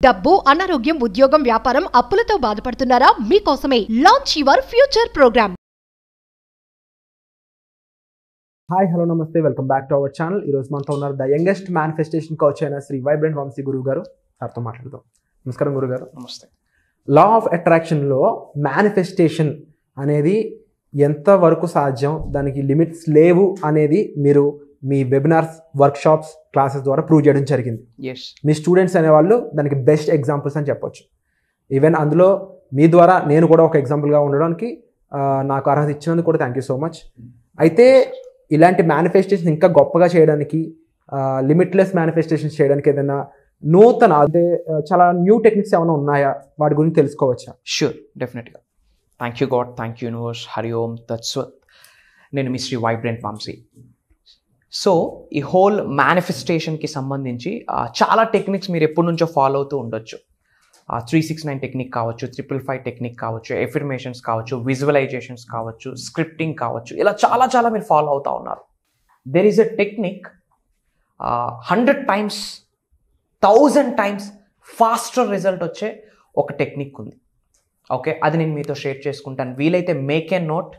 డబ్బు, అనారోగ్యం, ఉద్యోగం, వ్యాపారం, అప్పులతో బాధపడుతున్నారా? మీకోసమే launch your future program. Hi, hello, నమస్తే, welcome back to our channel. ఈరోజు మనతో ఉన్నారు ద యంగెస్ట్ మేనిఫెస్టేషన్ కోచ్ అయిన శ్రీ వైబ్రెంట్ వంశీ గురువు గారు. సార్తో మాట్లాడదాం. నమస్కారం గురుగారు. నమస్తే. లా ఆఫ్ అట్రాక్షన్లో మేనిఫెస్టేషన్ అనేది ఎంతవరకు సాధ్యం, దానికి లిమిట్స్ లేవు అనేది మీరు మీ వెబినార్స్, వర్క్షాప్స్, క్లాసెస్ ద్వారా ప్రూవ్ చేయడం జరిగింది. మీ స్టూడెంట్స్ అనేవాళ్ళు దానికి బెస్ట్ ఎగ్జాంపుల్స్ అని చెప్పొచ్చు. ఈవెన్ అందులో మీ ద్వారా నేను కూడా ఒక ఎగ్జాంపుల్గా ఉండడానికి నాకు అర్హత ఇచ్చినందుకు కూడా థ్యాంక్ యూ సో మచ్. అయితే ఇలాంటి మేనిఫెస్టేషన్ ఇంకా గొప్పగా చేయడానికి, లిమిట్లెస్ మేనిఫెస్టేషన్స్ చేయడానికి ఏదైనా నూతన, అంటే చాలా న్యూ టెక్నిక్స్ ఏమైనా ఉన్నాయా, వాటి గురించి తెలుసుకోవచ్చా? Sure, definitely. Thank you God, thank you universe, Hari Om తత్స్వత్. నేను మీ శ్రీ వైబ్రెంట్ వంశీ. సో ఈ హోల్ మేనిఫెస్టేషన్కి సంబంధించి చాలా టెక్నిక్స్ మీరు ఎప్పటి నుంచో ఫాలో అవుతూ ఉండొచ్చు. 369 టెక్నిక్ కావచ్చు, 555 టెక్నిక్ కావచ్చు, ఎఫర్మేషన్స్ కావచ్చు, విజువలైజేషన్స్ కావచ్చు, స్క్రిప్టింగ్ కావచ్చు, ఇలా చాలా మీరు ఫాలో అవుతూ ఉన్నారు. There is a technique 100 times, 1000 times faster result వచ్చే ఒక టెక్నిక్ ఉంది. ఓకే, అది నేను మీతో షేర్ చేసుకుంటాను. వీలైతే మేక్ ఏ నోట్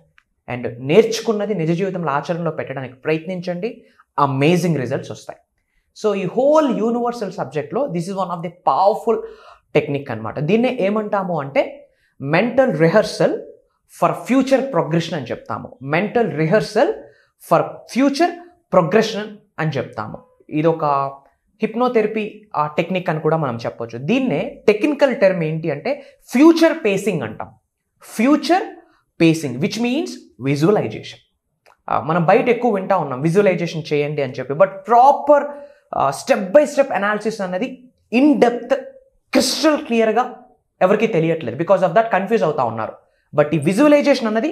అండ్ నేర్చుకున్నది నిజ జీవితంలో ఆచరణలో పెట్టడానికి ప్రయత్నించండి. అమేజింగ్ రిజల్ట్స్ వస్తాయి. సో ఈ హోల్ యూనివర్సల్ సబ్జెక్ట్లో this is one of the powerful technique అనమాట. దీన్నే ఏమంటాము అంటే mental rehearsal for future progression అని చెప్తాము. Mental rehearsal for future progression అని చెప్తాము. ఇది ఒక హిప్నోథెరపీ టెక్నిక్ అని కూడా మనం చెప్పొచ్చు. దీన్నే టెక్నికల్ టర్మ్ ఏంటి అంటే ఫ్యూచర్ పేసింగ్ అంటాం. Future pacing which means visualisation. మనం బయట ఎక్కువ వింటా ఉన్నాం విజువలైజేషన్ చేయండి అని చెప్పి, but proper step by step analysis అనేది ఇన్ డెప్త్ క్రిస్టల్ క్లియర్గా ఎవరికి తెలియట్లేదు. బికాస్ ఆఫ్ దట్ కన్ఫ్యూజ్ అవుతా ఉన్నారు. బట్ ఈ విజువలైజేషన్ అన్నది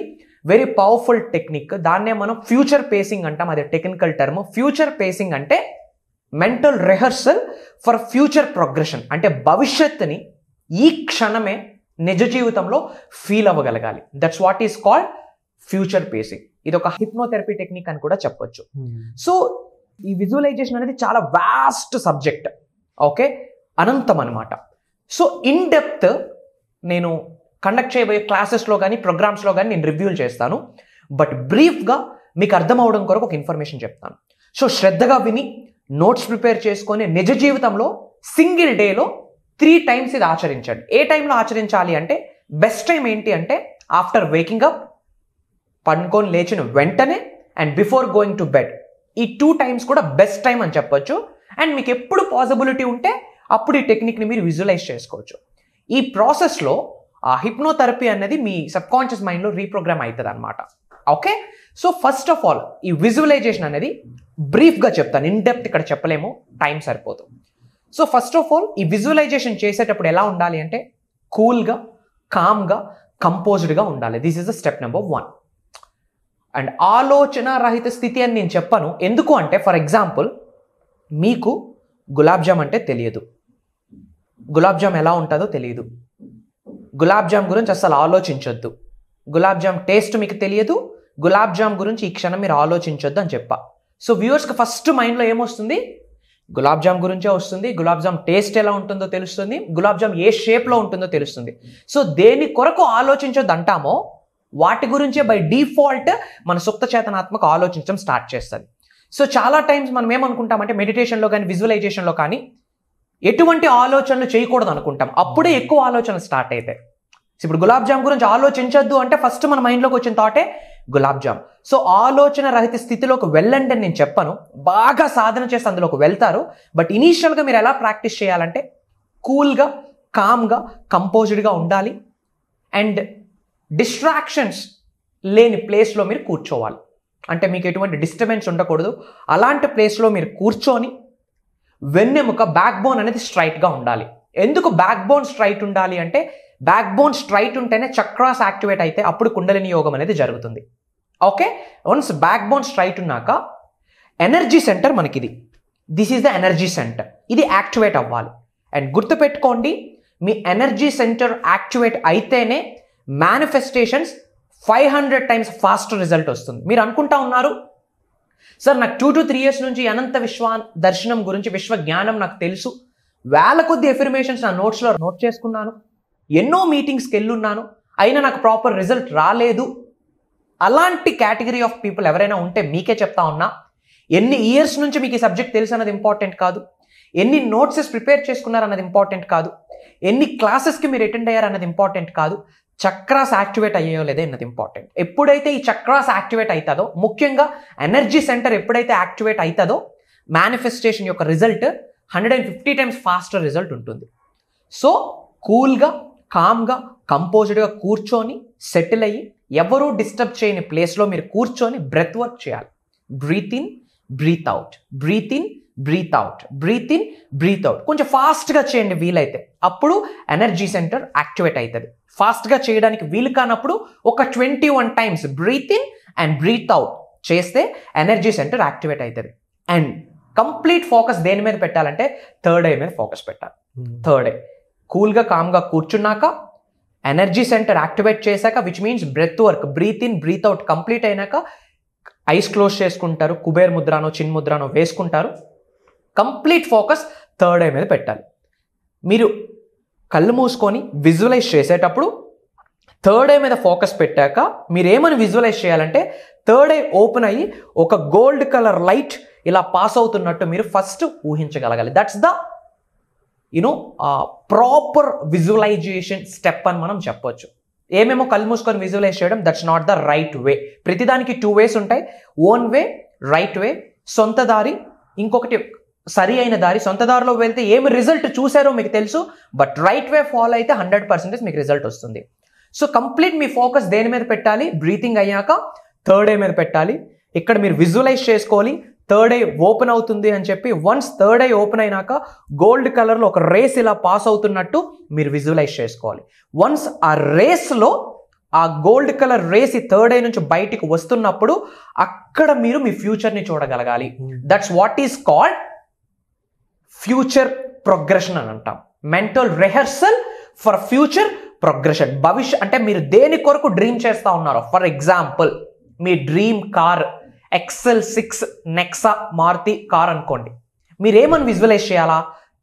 వెరీ పవర్ఫుల్ టెక్నిక్. దాన్నే మనం ఫ్యూచర్ పేసింగ్ అంటాం. అది టెక్నికల్ టర్మ్. ఫ్యూచర్ పేసింగ్ అంటే mental rehearsal for future progression. అంటే భవిష్యత్తుని ఈ క్షణమే నిజ జీవితంలో ఫీల్ అవ్వగలగాలి. That's what is called future pacing. ఇది ఒక హిప్నోథెరపీ టెక్నిక్ అని కూడా చెప్పొచ్చు. సో ఈ విజువలైజేషన్ అనేది చాలా వాస్ట్ సబ్జెక్ట్. ఓకే, అనంతం అనమాట. సో ఇన్ డెప్త్ నేను కండక్ట్ చేయబోయే క్లాసెస్లో కానీ ప్రోగ్రామ్స్లో కానీ నేను రివ్యూలు చేస్తాను. బట్ బ్రీఫ్గా మీకు అర్థం అవడం కొరకు ఒక ఇన్ఫర్మేషన్ చెప్తాను. సో శ్రద్ధగా విని నోట్స్ ప్రిపేర్ చేసుకొని నిజ జీవితంలో సింగిల్ డేలో 3 times ఇది ఆచరించండి. ఏ టైంలో ఆచరించాలి అంటే బెస్ట్ టైం ఏంటి అంటే ఆఫ్టర్ వేకింగ్ అప్, పడుకొని లేచిన వెంటనే, and before going to bed. ఈ 2 times కూడా బెస్ట్ టైం అని చెప్పొచ్చు. అండ్ మీకు ఎప్పుడు పాసిబిలిటీ ఉంటే అప్పుడు ఈ టెక్నిక్ని మీరు విజువలైజ్ చేసుకోవచ్చు. ఈ ప్రాసెస్లో ఆ హిప్నోథెరపీ అనేది మీ సబ్ కాన్షియస్ మైండ్లో రీప్రోగ్రామ్ అవుతుంది అనమాట. Okay, so first of all ఈ విజువలైజేషన్ అనేది బ్రీఫ్గా చెప్తాను. ఇన్ డెప్త్ ఇక్కడ చెప్పలేము, టైం సరిపోదు. సో ఫస్ట్ ఆఫ్ ఆల్ ఈ విజువలైజేషన్ చేసేటప్పుడు ఎలా ఉండాలి అంటే కూల్గా, కామ్గా, కంపోజ్డ్గా ఉండాలి. This is the step number 1. And ఆలోచన రహిత స్థితి అని నేను చెప్పను. ఎందుకు అంటే ఫర్ ఎగ్జాంపుల్ మీకు గులాబ్ జామ్ అంటే తెలియదు, గులాబ్ జామ్ ఎలా ఉంటుందో తెలియదు, గులాబ్ జామ్ గురించి అసలు ఆలోచించొద్దు, గులాబ్ జామ్ టేస్ట్ మీకు తెలియదు, గులాబ్ జామ్ గురించి ఈ క్షణం మీరు ఆలోచించొద్దు అని చెప్పా. సో వ్యూవర్స్కి ఫస్ట్ మైండ్లో ఏమొస్తుంది? గులాబ్ జామ్ గురించే వస్తుంది. గులాబ్ జామ్ టేస్ట్ ఎలా ఉంటుందో తెలుస్తుంది, గులాబ్ జామ్ ఏ షేప్లో ఉంటుందో తెలుస్తుంది. సో దేని కొరకు ఆలోచించొద్దు అంటామో వాటి గురించే బై డిఫాల్ట్ మన సుప్త చేతనాత్మక ఆలోచించడం స్టార్ట్ చేస్తుంది. సో చాలా టైమ్స్ మనం ఏమనుకుంటామంటే మెడిటేషన్లో కానీ విజువలైజేషన్లో కానీ ఎటువంటి ఆలోచనలు చేయకూడదు అనుకుంటాం. అప్పుడే ఎక్కువ ఆలోచనలు స్టార్ట్ అవుతాయి. ఇప్పుడు గులాబ్ జామ్ గురించి ఆలోచించొద్దు అంటే ఫస్ట్ మన మైండ్లోకి వచ్చిన థాటే గులాబ్ జామ్. సో ఆలోచన రహిత స్థితిలోకి వెళ్ళండి అని నేను చెప్పను. బాగా సాధన చేసి అందులోకి వెళ్తారు. బట్ ఇనీషియల్గా మీరు ఎలా ప్రాక్టీస్ చేయాలంటే కూల్గా, కామ్గా, కంపోజ్డ్గా ఉండాలి. అండ్ డిస్ట్రాక్షన్స్ లేని ప్లేస్లో మీరు కూర్చోవాలి. అంటే మీకు ఎటువంటి డిస్టర్బెన్స్ ఉండకూడదు. అలాంటి ప్లేస్లో మీరు కూర్చొని వెన్నెముక, బ్యాక్ బోన్ అనేది స్ట్రైట్గా ఉండాలి. ఎందుకు బ్యాక్ బోన్ స్ట్రైట్ ఉండాలి అంటే బ్యాక్ బోన్ స్ట్రైట్ ఉంటేనే చక్రాస్ యాక్టివేట్ అయితే అప్పుడు కుండలిని యోగం అనేది జరుగుతుంది. Okay, once backbone straight ఉన్నాక ఎనర్జీ సెంటర్ మనకిది, this is the energy centre, ఇది యాక్టివేట్ అవ్వాలి. అండ్ గుర్తుపెట్టుకోండి, మీ ఎనర్జీ సెంటర్ యాక్టివేట్ అయితేనే మేనిఫెస్టేషన్స్ 500 times ఫాస్టర్ రిజల్ట్ వస్తుంది. మీరు అనుకుంటా ఉన్నారు సార్ నాకు 2 to 3 years నుంచి అనంత విశ్వ దర్శనం గురించి, విశ్వ జ్ఞానం నాకు తెలుసు, వేల కొద్ది ఎఫర్మేషన్స్ నా నోట్స్లో నోట్ చేసుకున్నాను, ఎన్నో మీటింగ్స్కి వెళ్ళున్నాను, అయినా నాకు ప్రాపర్ రిజల్ట్ రాలేదు. అలాంటి కేటగిరీ ఆఫ్ పీపుల్ ఎవరైనా ఉంటే మీకే చెప్తా ఉన్నా, ఎన్ని ఇయర్స్ నుంచి మీకు ఈ సబ్జెక్ట్ తెలుసు అన్నది ఇంపార్టెంట్ కాదు, ఎన్ని నోట్సెస్ ప్రిపేర్ చేసుకున్నారు అన్నది ఇంపార్టెంట్ కాదు, ఎన్ని క్లాసెస్కి మీరు అటెండ్ అయ్యారు అన్నది ఇంపార్టెంట్ కాదు, చక్రాస్ యాక్టివేట్ అయ్యో లేదే అన్నది ఇంపార్టెంట్. ఎప్పుడైతే ఈ చక్రాస్ యాక్టివేట్ అవుతుందో, ముఖ్యంగా ఎనర్జీ సెంటర్ ఎప్పుడైతే యాక్టివేట్ అవుతుందో మేనిఫెస్టేషన్ యొక్క రిజల్ట్ 150 టైమ్స్ ఫాస్టర్ రిజల్ట్ ఉంటుంది. సో కూల్గా, కామ్గా, కంపోజ్డ్గా కూర్చొని సెటిల్ అయ్యి ఎవరూ డిస్టర్బ్ చేయని ప్లేస్లో మీరు కూర్చొని బ్రెత్ వర్క్ చేయాలి. Breathe in, breathe out, breathe in, breathe out, breathe in, breathe out. కొంచెం ఫాస్ట్గా చేయండి వీలైతే, అప్పుడు ఎనర్జీ సెంటర్ యాక్టివేట్ అవుతుంది. ఫాస్ట్గా చేయడానికి వీలు కానప్పుడు ఒక 21 times breathe in and breathe out చేస్తే ఎనర్జీ సెంటర్ యాక్టివేట్ అవుతుంది. అండ్ కంప్లీట్ ఫోకస్ దేని మీద పెట్టాలంటే థర్డ్ ఐ మీద ఫోకస్ పెట్టాలి. థర్డ్ ఐ కూల్గా, కామ్గా కూర్చున్నాక ఎనర్జీ సెంటర్ యాక్టివేట్ చేశాక, which means breath work, breathe in, breathe out complete అయినాక ఐస్ క్లోజ్ చేసుకుంటారు, కుబేర్ ముద్రానో చిన్ ముద్రానో వేసుకుంటారు. కంప్లీట్ ఫోకస్ థర్డ్ ఐ మీద పెట్టాలి. మీరు కళ్ళు మూసుకొని విజువలైజ్ చేసేటప్పుడు థర్డ్ ఐ మీద ఫోకస్ పెట్టాక మీరు ఏమని విజువలైజ్ చేయాలంటే, థర్డ్ ఐ ఓపెన్ అయ్యి ఒక గోల్డ్ కలర్ లైట్ ఇలా పాస్ అవుతున్నట్టు మీరు ఫస్ట్ ఊహించగలగాలి. That's the proper visualisation step అని మనం చెప్పొచ్చు. ఏమేమో కళ్ళు మూసుకొని విజువలైజ్ చేయడం, that's not the right way. ప్రతిదానికి 2 ways ఉంటాయి. ఓన్ వే, రైట్ వే, సొంత దారి, ఇంకొకటి సరి అయిన దారి. సొంత దారిలో వెళ్తే ఏమి రిజల్ట్ చూసారో మీకు తెలుసు, బట్ రైట్ వే ఫాలో అయితే 100% మీకు రిజల్ట్ వస్తుంది. సో కంప్లీట్ మీ ఫోకస్ దేని మీద పెట్టాలి? బ్రీతింగ్ అయ్యాక థర్డ్ ఐ మీద పెట్టాలి. ఇక్కడ మీరు విజువలైజ్ చేసుకోవాలి థర్డ్ ఐ ఓపెన్ అవుతుంది అని చెప్పి. వన్స్ థర్డ్ ఐ ఓపెన్ అయినాక గోల్డ్ కలర్లో ఒక రేస్ ఇలా పాస్ అవుతున్నట్టు మీరు విజువలైజ్ చేసుకోవాలి. వన్స్ ఆ రేస్లో ఆ గోల్డ్ కలర్ రేస్ ఈ థర్డ్ ఐ నుంచి బయటికి వస్తున్నప్పుడు అక్కడ మీరు మీ ఫ్యూచర్ని చూడగలగాలి. That's what is called future progression అని అంటాం. Mental rehearsal for future progression. భవిష్యత్ అంటే మీరు దేని కొరకు డ్రీమ్ చేస్తూ ఉన్నారో, ఫర్ ఎగ్జాంపుల్ మీ dream car XL6 Nexa Maruti car అనుకోండి. మీరేమని విజువలైజ్ చేయాలా?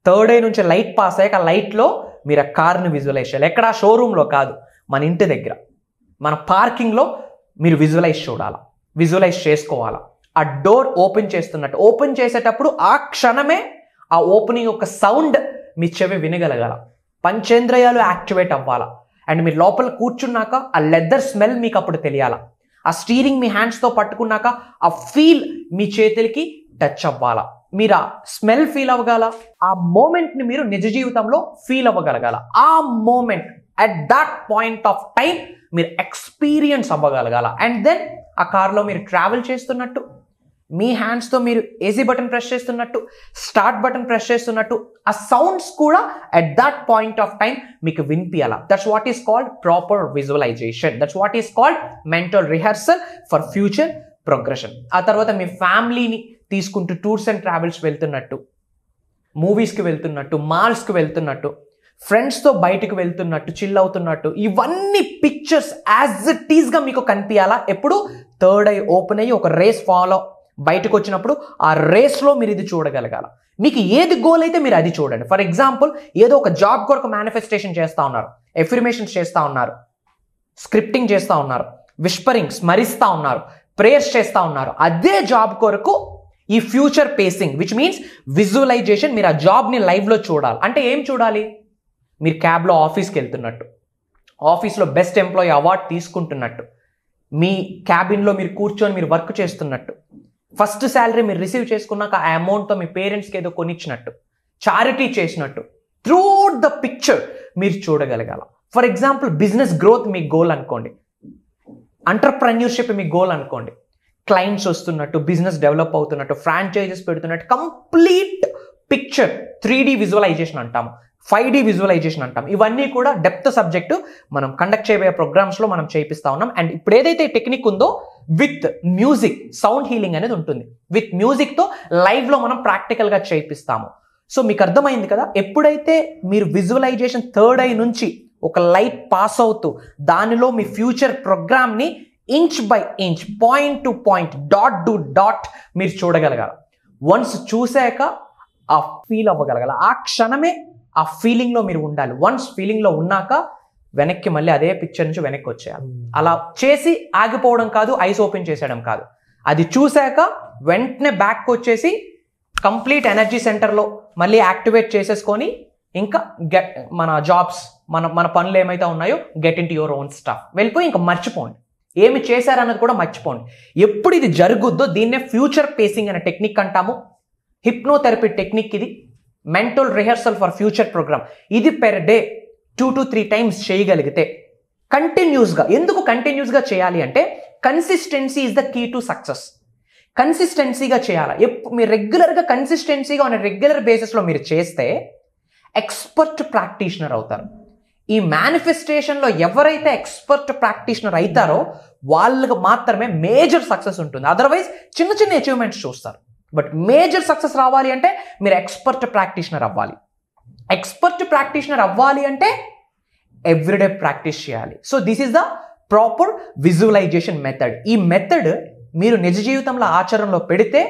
థర్డ్ ఐ నుంచి లైట్ పాస్ అయ్యాక ఆ లైట్లో మీరు ఆ కార్ని విజువలైజ్ చేయాలి. ఎక్కడ? షోరూంలో కాదు, మన ఇంటి దగ్గర, మన పార్కింగ్లో మీరు విజువలైజ్ చూడాలా, విజువలైజ్ చేసుకోవాలా. ఆ డోర్ ఓపెన్ చేస్తున్నట్టు, ఓపెన్ చేసేటప్పుడు ఆ క్షణమే ఆ ఓపెనింగ్ యొక్క సౌండ్ మీ చెవి వినగలగాల. పంచేంద్రియాలు యాక్టివేట్ అవ్వాలా. అండ్ మీరు లోపల కూర్చున్నాక ఆ లెదర్ స్మెల్ మీకు అప్పుడు తెలియాలా. ఆ స్టీరింగ్ మీ హ్యాండ్స్తో పట్టుకున్నాక ఆ ఫీల్ మీ చేతులకి టచ్ అవ్వాలా. మీరు ఆ స్మెల్ ఫీల్ అవ్వగల, ఆ మూమెంట్ని మీరు నిజ జీవితంలో ఫీల్ అవ్వగలగాల. ఆ moment at that point of time మీరు ఎక్స్పీరియన్స్ అవ్వగలగాల. అండ్ దెన్ ఆ కార్లో మీరు ట్రావెల్ చేస్తున్నట్టు, మీ హ్యాండ్స్తో మీరు ఏసీ బటన్ ప్రెస్ చేస్తున్నట్టు, స్టార్ట్ బటన్ ప్రెస్ చేస్తున్నట్టు ఆ సౌండ్స్ కూడా at that point of time మీకు వినిపించాల. That's what is called proper visualisation. That's what is called mental rehearsal for future progression. ఆ తర్వాత మీ ఫ్యామిలీని తీసుకుంటూ టూర్స్ అండ్ ట్రావెల్స్ వెళ్తున్నట్టు, మూవీస్కి వెళ్తున్నట్టు, మాల్స్కి వెళ్తున్నట్టు, ఫ్రెండ్స్తో బయటకు వెళ్తున్నట్టు, చిల్ అవుతున్నట్టు, ఇవన్నీ పిక్చర్స్ యాజ్ ఇట్ ఈస్గా మీకు కనిపించాలా. ఎప్పుడు? థర్డ్ ఐ ఓపెన్ అయ్యి ఒక రేస్ ఫాలో బయటకు వచ్చినప్పుడు ఆ రేస్లో మీరు ఇది చూడగలగాల. మీకు ఏది గోల్ అయితే మీరు అది చూడండి. ఫర్ ఎగ్జాంపుల్ ఏదో ఒక జాబ్ కొరకు మేనిఫెస్టేషన్ చేస్తూ ఉన్నారు, ఎఫర్మేషన్స్ చేస్తూ ఉన్నారు, స్క్రిప్టింగ్ చేస్తూ ఉన్నారు, విస్పరింగ్ స్మరిస్తూ ఉన్నారు, ప్రేయర్స్ చేస్తూ ఉన్నారు. అదే జాబ్ కొరకు ఈ future pacing, which means visualisation, మీరు ఆ జాబ్ని లైవ్లో చూడాలి. అంటే ఏం చూడాలి? మీరు క్యాబ్లో ఆఫీస్కి వెళ్తున్నట్టు, ఆఫీస్లో బెస్ట్ ఎంప్లాయీ అవార్డు తీసుకుంటున్నట్టు, మీ క్యాబిన్లో మీరు కూర్చొని మీరు వర్క్ చేస్తున్నట్టు, ఫస్ట్ శాలరీ మీరు రిసీవ్ చేసుకున్నాక ఆ అమౌంట్తో మీ పేరెంట్స్కి ఏదో కొనిచ్చినట్టు, చారిటీ చేసినట్టు, త్రూఅవుట్ ద పిక్చర్ మీరు చూడగలగాల. ఫర్ ఎగ్జాంపుల్ బిజినెస్ గ్రోత్ మీ గోల్ అనుకోండి, ఎంటర్ప్రెన్యూర్షిప్ మీ గోల్ అనుకోండి, క్లయింట్స్ వస్తున్నట్టు, బిజినెస్ డెవలప్ అవుతున్నట్టు, ఫ్రాంచైజెస్ పెడుతున్నట్టు, కంప్లీట్ పిక్చర్ 3D విజువలైజేషన్ అంటాము, 5D విజువలైజేషన్ అంటాం. ఇవన్నీ కూడా డెప్త్ సబ్జెక్టు మనం కండక్ట్ చేయబోయే ప్రోగ్రామ్స్లో మనం చేయిస్తా ఉన్నాం. అండ్ ఇప్పుడు ఏదైతే టెక్నిక్ ఉందో విత్ మ్యూజిక్, సౌండ్ హీలింగ్ అనేది ఉంటుంది. విత్ మ్యూజిక్తో లైవ్లో మనం ప్రాక్టికల్గా చేయిస్తాము. సో మీకు అర్థమైంది కదా, ఎప్పుడైతే మీరు విజువలైజేషన్ థర్డ్ ఐ నుంచి ఒక లైట్ పాస్ అవుతూ దానిలో మీ ఫ్యూచర్ ప్రోగ్రామ్ని inch by inch, point to point, dot to dot మీరు చూడగలగాలి. వన్స్ చూశాక ఆ ఫీల్ అవ్వగలగాలి. ఆ క్షణమే ఆ ఫీలింగ్లో మీరు ఉండాలి. వన్స్ ఫీలింగ్లో ఉన్నాక వెనక్కి మళ్ళీ అదే పిక్చర్ నుంచి వెనక్కి వచ్చేయాలి. అలా చేసి ఆగిపోవడం కాదు, ఐస్ ఓపెన్ చేసేయడం కాదు. అది చూశాక వెంటనే బ్యాక్ వచ్చేసి కంప్లీట్ ఎనర్జీ సెంటర్లో మళ్ళీ యాక్టివేట్ చేసేసుకొని ఇంకా మన జాబ్స్ మన పనులు ఏమైతే ఉన్నాయో get in to your own stuff వెళ్ళిపోయి ఇంకా మర్చిపోండి. ఏమి చేశారన్నది కూడా మర్చిపోండి. ఎప్పుడు ఇది జరుగుద్దో దీన్నే ఫ్యూచర్ పేసింగ్ అనే టెక్నిక్ అంటాము. హిప్నోథెరపీ టెక్నిక్ ఇది. Mental rehearsal for future programme. ఇది పెర్ డే 2 to 3 times చేయగలిగితే కంటిన్యూస్గా. ఎందుకు కంటిన్యూస్గా చేయాలి అంటే consistency is the key to success. కన్సిస్టెన్సీగా చేయాలి. మీరు రెగ్యులర్గా కన్సిస్టెన్సీగా ఆన్ రెగ్యులర్ బేసిస్లో మీరు చేస్తే ఎక్స్పర్ట్ ప్రాక్టీషనర్ అవుతారు. ఈ మేనిఫెస్టేషన్లో ఎవరైతే ఎక్స్పర్ట్ ప్రాక్టీషనర్ అవుతారో వాళ్ళకి మాత్రమే మేజర్ సక్సెస్ ఉంటుంది. అదర్వైజ్ చిన్న చిన్న అచీవ్మెంట్స్ చూస్తారు. బట్ మేజర్ సక్సెస్ రావాలి అంటే మీరు ఎక్స్పర్ట్ ప్రాక్టీషనర్ అవ్వాలి. ఎక్స్పర్ట్ ప్రాక్టీషనర్ అవ్వాలి అంటే ఎవ్రీడే ప్రాక్టీస్ చేయాలి. So this is the proper visualisation method. ఈ మెథడ్ మీరు నిజ జీవితంలో ఆచరణలో పెడితే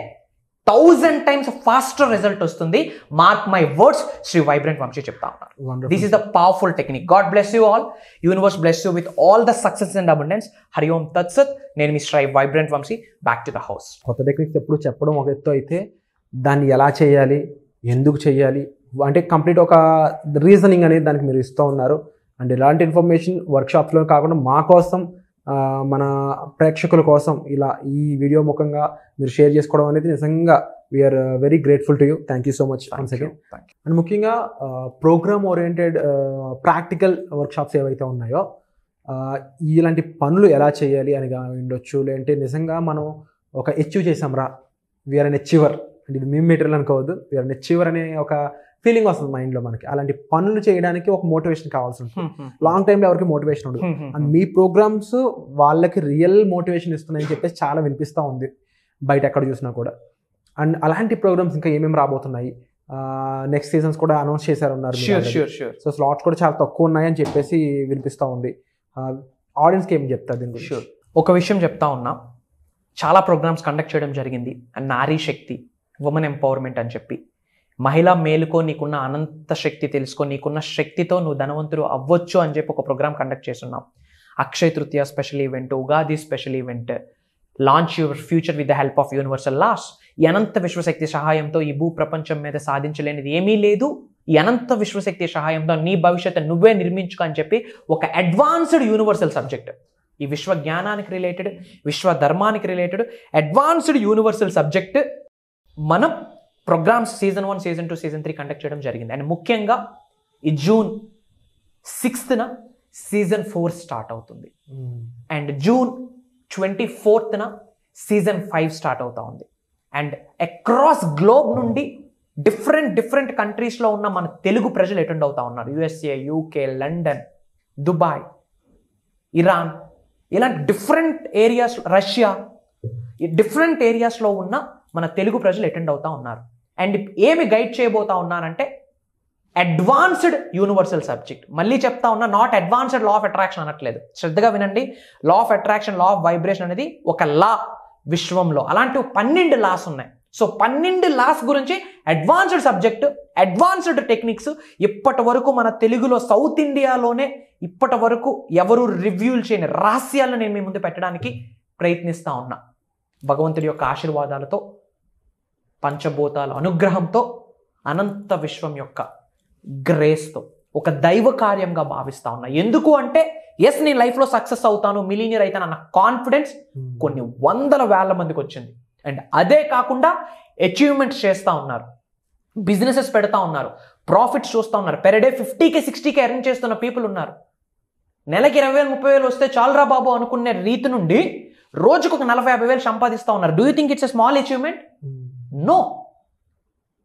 1000 times ఫాస్టర్ రిజల్ట్ వస్తుంది. Mark my words, Shri Vibrant Vamsi చెప్తా ఉన్నారు. This is the powerful technique. God bless you all. Universe bless you with all the success and abundance. Hari Om తత్సత్. నేను మీ Shri Vibrant Vamsi. Back to the house. కొత్త టెక్నిక్స్ ఎప్పుడు చెప్పడం ఒక ఎత్తు అయితే దాన్ని ఎలా చేయాలి, ఎందుకు చేయాలి అంటే కంప్లీట్ ఒక రీజనింగ్ అనేది దానికి మీరు ఇస్తూ ఉన్నారు. అండ్ ఇలాంటి ఇన్ఫర్మేషన్ వర్క్షాప్స్లో కాకుండా మా కోసం, మన ప్రేక్షకుల కోసం ఇలా ఈ వీడియో ముఖంగా మీరు షేర్ చేసుకోవడం అనేది నిజంగా we are very grateful to you. Thank you so much once again. And ముఖ్యంగా ప్రోగ్రామ్ ఓరియంటెడ్ ప్రాక్టికల్ వర్క్షాప్స్ ఏవైతే ఉన్నాయో ఇలాంటి పనులు ఎలా చేయాలి అని ఉండొచ్చు. లేదంటే నిజంగా మనం ఒక అచీవ్ చేసాంరా, వీఆర్ అన్ అచీవర్ అంటే ఇది మేము మెటీరియల్ అనుకోవద్దు, వీఆర్ అన్ అచీవర్ అనే ఒక ఫీలింగ్ వస్తుంది మైండ్లో మనకి. అలాంటి పనులు చేయడానికి ఒక మోటివేషన్ కావాల్సి ఉంటుంది. లాంగ్ టైంలో ఎవరికి మోటివేషన్ ఉండదు. అండ్ మీ ప్రోగ్రామ్స్ వాళ్ళకి రియల్ మోటివేషన్ ఇస్తున్నాయని చెప్పేసి చాలా వినిపిస్తూ ఉంది బయట ఎక్కడ చూసినా కూడా. అండ్ అలాంటి ప్రోగ్రామ్స్ ఇంకా ఏమేమి రాబోతున్నాయి, నెక్స్ట్ సీజన్స్ కూడా అనౌన్స్ చేశారున్నారు. సో స్లాట్స్ కూడా చాలా తక్కువ ఉన్నాయని చెప్పేసి వినిపిస్తూ ఉంది. ఆడియన్స్కి ఏం చెప్తారు దీని గురించి? ఒక విషయం చెప్తా ఉన్నా, చాలా ప్రోగ్రామ్స్ కండక్ట్ చేయడం జరిగింది. And Nari Shakti, women empowerment అని చెప్పి, మహిళా మేలుకో, నీకున్న అనంత శక్తి తెలుసుకో, నీకున్న శక్తితో నువ్వు ధనవంతుడు అవ్వచ్చు అని చెప్పి ఒక ప్రోగ్రామ్ కండక్ట్ చేస్తున్నాం. Akshaya Tritiya special event, Ugadi special event, launch your future with the help of universal laws. ఈ అనంత విశ్వశక్తి సహాయంతో ఈ భూ ప్రపంచం మీద సాధించలేనిది ఏమీ లేదు. ఈ అనంత విశ్వశక్తి సహాయంతో నీ భవిష్యత్తు నువ్వే నిర్మించుకో అని చెప్పి ఒక అడ్వాన్స్డ్ యూనివర్సల్ సబ్జెక్ట్, ఈ విశ్వ జ్ఞానానికి రిలేటెడ్, విశ్వ ధర్మానికి రిలేటెడ్ అడ్వాన్స్డ్ యూనివర్సల్ సబ్జెక్ట్ మనం programmes season 1, season 2, season 3 conduct చేయడం జరిగింది. అండ్ ముఖ్యంగా ఈ June 6th సీజన్ 4 స్టార్ట్ అవుతుంది. And June 24th season 5 start అవుతా ఉంది. అండ్ అక్రాస్ గ్లోబ్ నుండి డిఫరెంట్ కంట్రీస్లో ఉన్న మన తెలుగు ప్రజలు అటెండ్ అవుతా ఉన్నారు. USA, UK, London, Dubai, Iran, ఇలాంటి డిఫరెంట్ ఏరియాస్, రష్యా, ఈ డిఫరెంట్ ఏరియాస్లో ఉన్న మన తెలుగు ప్రజలు అటెండ్ అవుతా ఉన్నారు. అండ్ ఏమి గైడ్ చేయబోతా ఉన్నానంటే అడ్వాన్స్డ్ యూనివర్సల్ సబ్జెక్ట్. మళ్ళీ చెప్తా ఉన్నా, not advanced law of attraction అనట్లేదు, శ్రద్ధగా వినండి. Law of attraction, law of vibration అనేది ఒక లా విశ్వంలో. అలాంటి 12 లాస్ ఉన్నాయి. సో 12 లాస్ గురించి అడ్వాన్స్డ్ సబ్జెక్ట్, అడ్వాన్స్డ్ టెక్నిక్స్ ఇప్పటి వరకు మన తెలుగులో, సౌత్ ఇండియాలోనే ఇప్పటి వరకు ఎవరు రివ్యూలు చేయని రహస్యాలను నేను మీ ముందు పెట్టడానికి ప్రయత్నిస్తూ ఉన్నా. భగవంతుడి యొక్క ఆశీర్వాదాలతో, పంచభూతాల అనుగ్రహంతో, అనంత విశ్వం యొక్క గ్రేస్తో ఒక దైవ కార్యంగా భావిస్తా ఉన్నా. ఎందుకు అంటే ఎస్, నేను లైఫ్లో సక్సెస్ అవుతాను, మిలీనియర్ అవుతాను అన్న కాన్ఫిడెన్స్ కొన్ని 100,000 మందికి వచ్చింది. అండ్ అదే కాకుండా అచీవ్మెంట్స్ చేస్తూ ఉన్నారు, బిజినెసెస్ పెడతా ఉన్నారు, ప్రాఫిట్స్ చూస్తూ ఉన్నారు. Per day 50K 60K earn చేస్తున్న పీపుల్ ఉన్నారు. నెలకి 20,000 30,000 వస్తే చాలురా బాబు అనుకునే రీతి నుండి రోజుకు ఒక 40,000-50,000 సంపాదిస్తూ ఉన్నారు. Do you think it's a small achievement? No.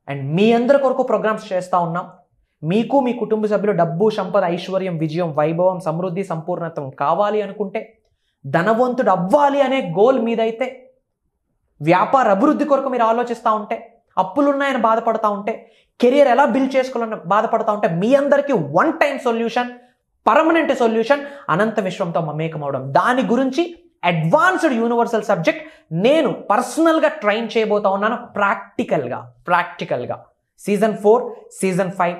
And మీ అందరి కొరకు ప్రోగ్రామ్స్ చేస్తూ ఉన్నాం. మీకు, మీ కుటుంబ సభ్యులు డబ్బు, సంపద, ఐశ్వర్యం, విజయం, వైభవం, సమృద్ధి, సంపూర్ణత్వం కావాలి అనుకుంటే, ధనవంతుడు అవ్వాలి అనే గోల్ మీదైతే, వ్యాపార అభివృద్ధి కొరకు మీరు ఆలోచిస్తూ ఉంటే, అప్పులున్నాయని బాధపడతా ఉంటే, కెరియర్ ఎలా బిల్డ్ చేసుకోవాలని బాధపడతా ఉంటే, మీ అందరికీ one time solution, permanent solution అనంత విశ్వంతో మమేకం అవడం. దాని గురించి అడ్వాన్స్డ్ యూనివర్సల్ సబ్జెక్ట్ నేను పర్సనల్గా ట్రైన్ చేయబోతా ఉన్నాను. ప్రాక్టికల్గా సీజన్ 4, సీజన్ 5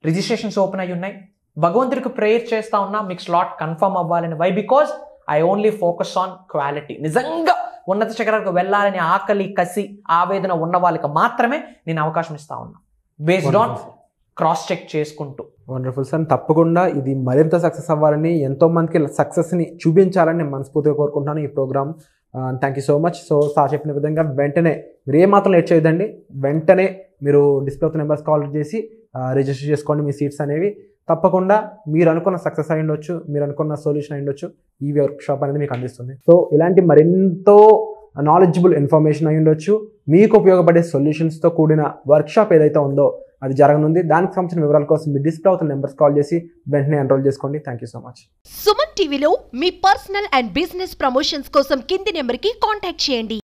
రిజిస్ట్రేషన్స్ ఓపెన్ అయ్యి ఉన్నాయి. భగవంతుడికి ప్రేయర్ చేస్తా ఉన్నా మీకు స్లాట్ కన్ఫర్మ్ అవ్వాలని. Why? Because I only focus on quality. నిజంగా ఉన్నత శిఖరాలకు వెళ్ళాలని ఆకలి, కసి, ఆవేదన ఉన్న వాళ్ళకి మాత్రమే నేను అవకాశం ఇస్తా ఉన్నా, బేస్డ్ ఆన్ క్రాస్ చెక్ చేసుకుంటూ. Wonderful sir. తప్పకుండా ఇది మరింత సక్సెస్ అవ్వాలని, ఎంతో మందికి సక్సెస్ని చూపించాలని నేను మనస్ఫూర్తిగా కోరుకుంటున్నాను ఈ programme. Thank you so much. So sir చెప్పిన విధంగా వెంటనే మీరు ఏమాత్రం లేట్ చేయొద్దండి, వెంటనే మీరు డిస్ప్లే అవుతున్న నెంబర్స్ కాల్ చేసి రిజిస్టర్ చేసుకోండి మీ సీట్స్ అనేవి. తప్పకుండా మీరు అనుకున్న సక్సెస్ అయి ఉండొచ్చు, మీరు అనుకున్న సొల్యూషన్ అయి ఉండొచ్చు, ఈ వర్క్ షాప్ అనేది మీకు అందిస్తుంది. సో ఇలాంటి మరెంతో నాలెడ్జబుల్ ఇన్ఫర్మేషన్ అయి ఉండొచ్చు, మీకు ఉపయోగపడే సొల్యూషన్స్తో కూడిన వర్క్ షాప్ ఏదైతే ఉందో అది జరగనుంది. దానికి సంబంధించిన వివరాల కోసం మీ డిస్ప్లే అవుతున్న నెంబర్స్ కాల్ చేసి వెంటనే ఎన్రోల్ చేసుకోండి. Thank you so much. Suman టీవీలో మీ పర్సనల్ అండ్ బిజినెస్ ప్రమోషన్స్ కోసం కింది నెంబర్కి కాంటాక్ట్ చేయండి.